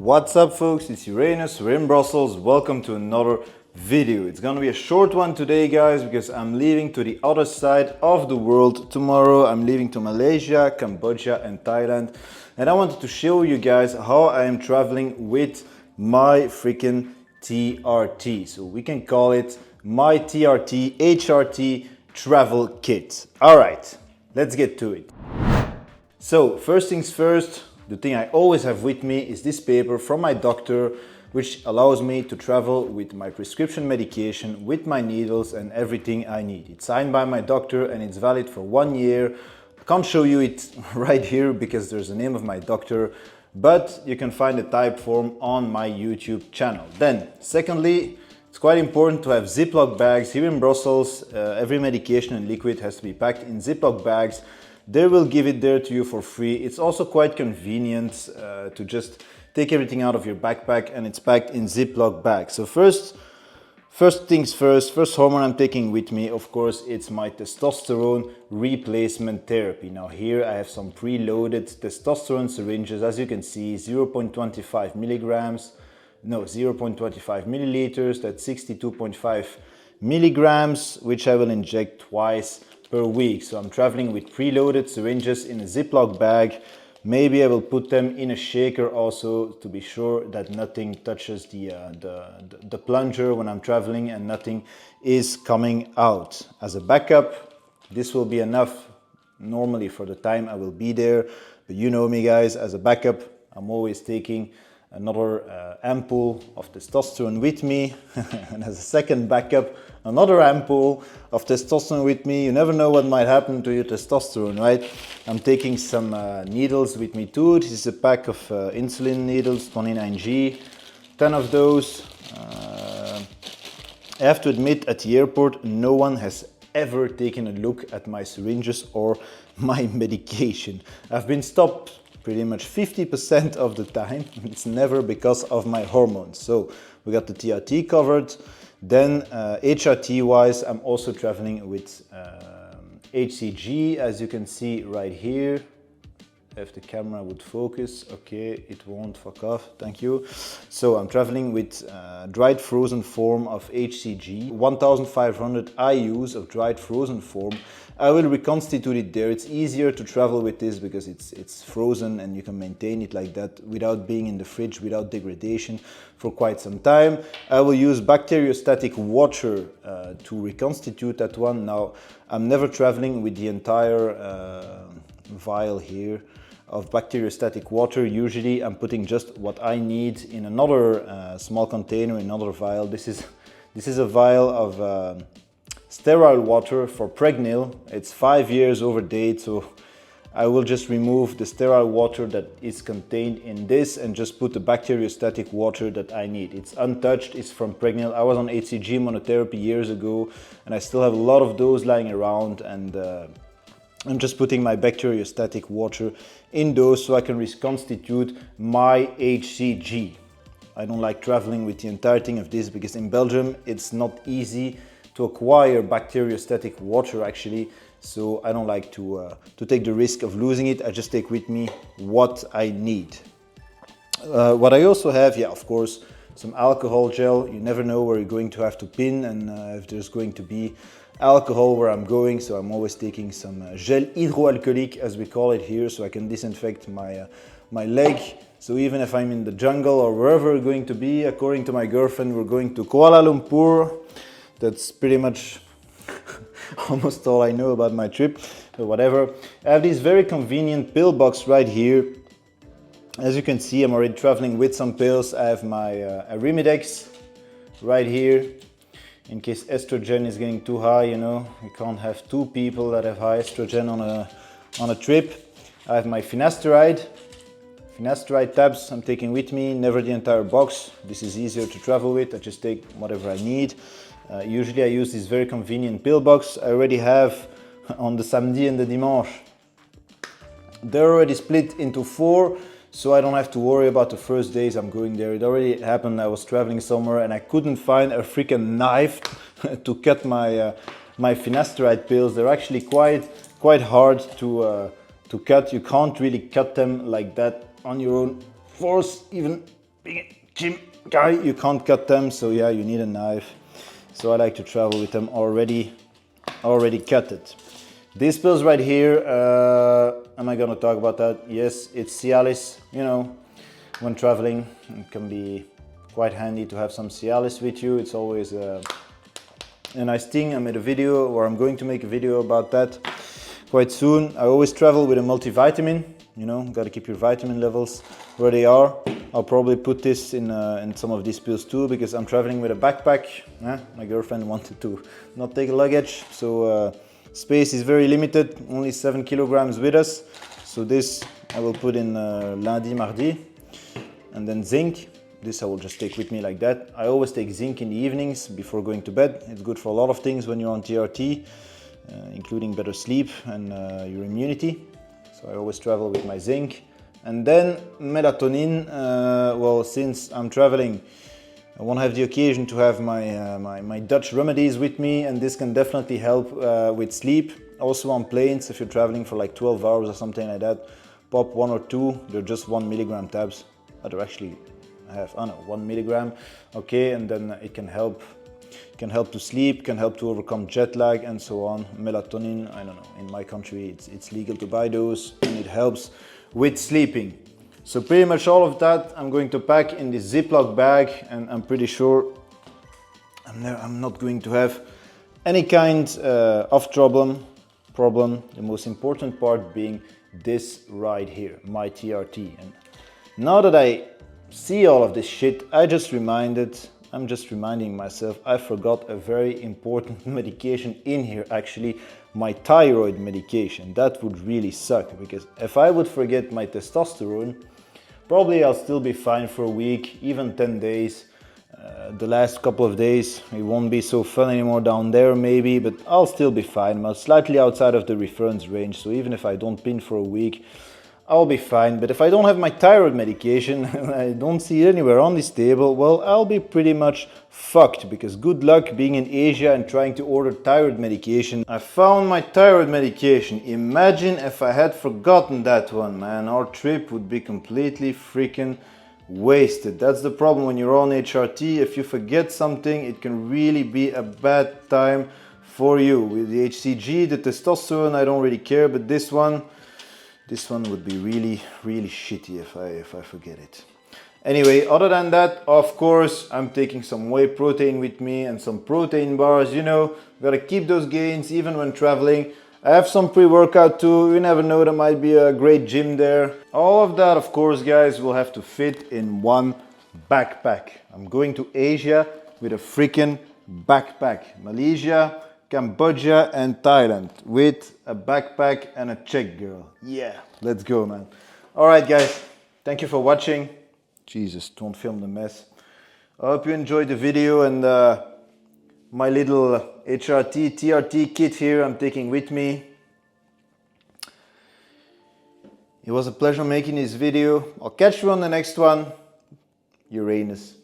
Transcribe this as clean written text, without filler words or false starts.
What's up folks, it's Uranus, we're in Brussels, welcome to another video. It's gonna be a short one today guys because I'm leaving to the other side of the world tomorrow. I'm leaving to Malaysia, Cambodia and Thailand, and I wanted to show you guys how I am traveling with my freaking TRT. So we can call it my TRT HRT travel kit. Alright, let's get to it. So first things first, the thing I always have with me is this paper from my doctor, which allows me to travel with my prescription medication, with my needles and everything I need. It's signed by my doctor and it's valid for 1 year. I can't show you it right here because there's the name of my doctor, but you can find the type form on my YouTube channel. Then, secondly, it's quite important to have Ziploc bags. Here in Brussels, every medication and liquid has to be packed in Ziploc bags. They will give it there to you for free. It's also quite convenient to just take everything out of your backpack and it's packed in Ziploc bags. So first things first, first hormone I'm taking with me, of course, it's my testosterone replacement therapy. Now here I have some preloaded testosterone syringes, as you can see, 0.25 milligrams, no, 0.25 milliliters, that's 62.5 milligrams, which I will inject twice per week. So I'm traveling with preloaded syringes in a Ziploc bag. Maybe I will put them in a shaker also to be sure that nothing touches the plunger when I'm traveling and nothing is coming out. As a backup, this will be enough normally for the time I will be there. But you know me guys, as a backup, I'm always taking another ampoule of testosterone with me. And as a second backup, another ampoule of testosterone with me. You never know what might happen to your testosterone, right? I'm taking some needles with me too. This is a pack of insulin needles, 29G, 10 of those. I have to admit, at the airport, no one has ever taken a look at my syringes or my medication. I've been stopped pretty much 50% of the time. It's never because of my hormones. So we got the TRT covered. Then HRT wise, I'm also traveling with HCG, as you can see right here. If the camera would focus, okay, it won't, fuck off, thank you. So I'm traveling with dried frozen form of HCG, 1500 IUs of dried frozen form. I will reconstitute it there. It's easier to travel with this because it's frozen and you can maintain it like that without being in the fridge, without degradation for quite some time. I will use bacteriostatic water to reconstitute that one. Now, I'm never traveling with the entire vial here of bacteriostatic water. Usually I'm putting just what I need in another small container, another vial. This is a vial of sterile water for Pregnil. It's 5 years over date, so I will just remove the sterile water that is contained in this and just put the bacteriostatic water that I need. It's untouched, it's from Pregnil. I was on HCG monotherapy years ago and I still have a lot of those lying around, and I'm just putting my bacteriostatic water in those so I can reconstitute my HCG. I don't like traveling with the entire thing of this because in Belgium it's not easy to acquire bacteriostatic water actually, so I don't like to take the risk of losing it. I just take with me what I need. What I also have, yeah, of course, some alcohol gel. You never know where you're going to have to pin and if there's going to be alcohol where I'm going, so I'm always taking some gel hydroalcoolique, as we call it here, so I can disinfect my leg. So even if I'm in the jungle or wherever we're going to be, according to my girlfriend, we're going to Kuala Lumpur. That's pretty much almost all I know about my trip, but whatever. I have this very convenient pill box right here. As you can see, I'm already traveling with some pills. I have my Arimidex right here, in case estrogen is getting too high, you know. You can't have two people that have high estrogen on a trip. I have my finasteride tabs I'm taking with me, never the entire box. This is easier to travel with. I just take whatever I need. Usually I use this very convenient pill box. I already have on the samedi and the dimanche. They're already split into 4, so I don't have to worry about the first days I'm going there. It already happened, I was traveling somewhere and I couldn't find a freaking knife to cut my finasteride pills. They're actually quite hard to cut. You can't really cut them like that on your own force, even being a gym guy, you can't cut them, so yeah, you need a knife. So I like to travel with them already cut it. These pills right here, am I gonna talk about that? Yes, it's Cialis. You know, when traveling, it can be quite handy to have some Cialis with you. It's always a nice thing. I made a video, or I'm going to make a video about that quite soon. I always travel with a multivitamin. You know, gotta keep your vitamin levels where they are. I'll probably put this in some of these pills too, because I'm traveling with a backpack. My girlfriend wanted to not take luggage, so space is very limited, only 7 kilograms with us. So this I will put in lundi, mardi. And then zinc, this I will just take with me like that. I always take zinc in the evenings before going to bed. It's good for a lot of things when you're on TRT, including better sleep and your immunity. So I always travel with my zinc. And then melatonin, well, since I'm traveling, I won't have the occasion to have my Dutch remedies with me, and this can definitely help with sleep. Also on planes, if you're traveling for like 12 hours or something like that, pop 1 or 2, they're just 1 milligram tabs. They're actually have, 1 milligram, okay, and then it can help to sleep, can help to overcome jet lag and so on. Melatonin, I don't know, in my country it's legal to buy those, and it helps with sleeping. So pretty much all of that I'm going to pack in this Ziploc bag, and I'm pretty sure I'm not going to have any kind of problem. The most important part being this right here, my TRT. And now that I see all of this shit, I'm just reminding myself I forgot a very important medication in here, actually, my thyroid medication. That would really suck, because if I would forget my testosterone, probably I'll still be fine for a week, even 10 days. The last couple of days, it won't be so fun anymore down there maybe, but I'll still be fine. I'm slightly outside of the reference range, so even if I don't pin for a week, I'll be fine. But if I don't have my thyroid medication, and I don't see it anywhere on this table, well, I'll be pretty much fucked, because good luck being in Asia and trying to order thyroid medication. I found my thyroid medication. Imagine if I had forgotten that one, man. Our trip would be completely freaking wasted. That's the problem when you're on HRT. If you forget something, it can really be a bad time for you. With the HCG, the testosterone, I don't really care, but this one would be really, really shitty if I forget it. Anyway, other than that, of course, I'm taking some whey protein with me and some protein bars. You know, gotta keep those gains even when traveling. I have some pre-workout too. You never know, there might be a great gym there. All of that, of course, guys, will have to fit in one backpack. I'm going to Asia with a freaking backpack. Malaysia, Cambodia and Thailand with a backpack and a Czech girl. Yeah, let's go, man. All right, guys, thank you for watching. Jesus, don't film the mess. I hope you enjoyed the video, and my little HRT, TRT kit here I'm taking with me. It was a pleasure making this video. I'll catch you on the next one. Uranus.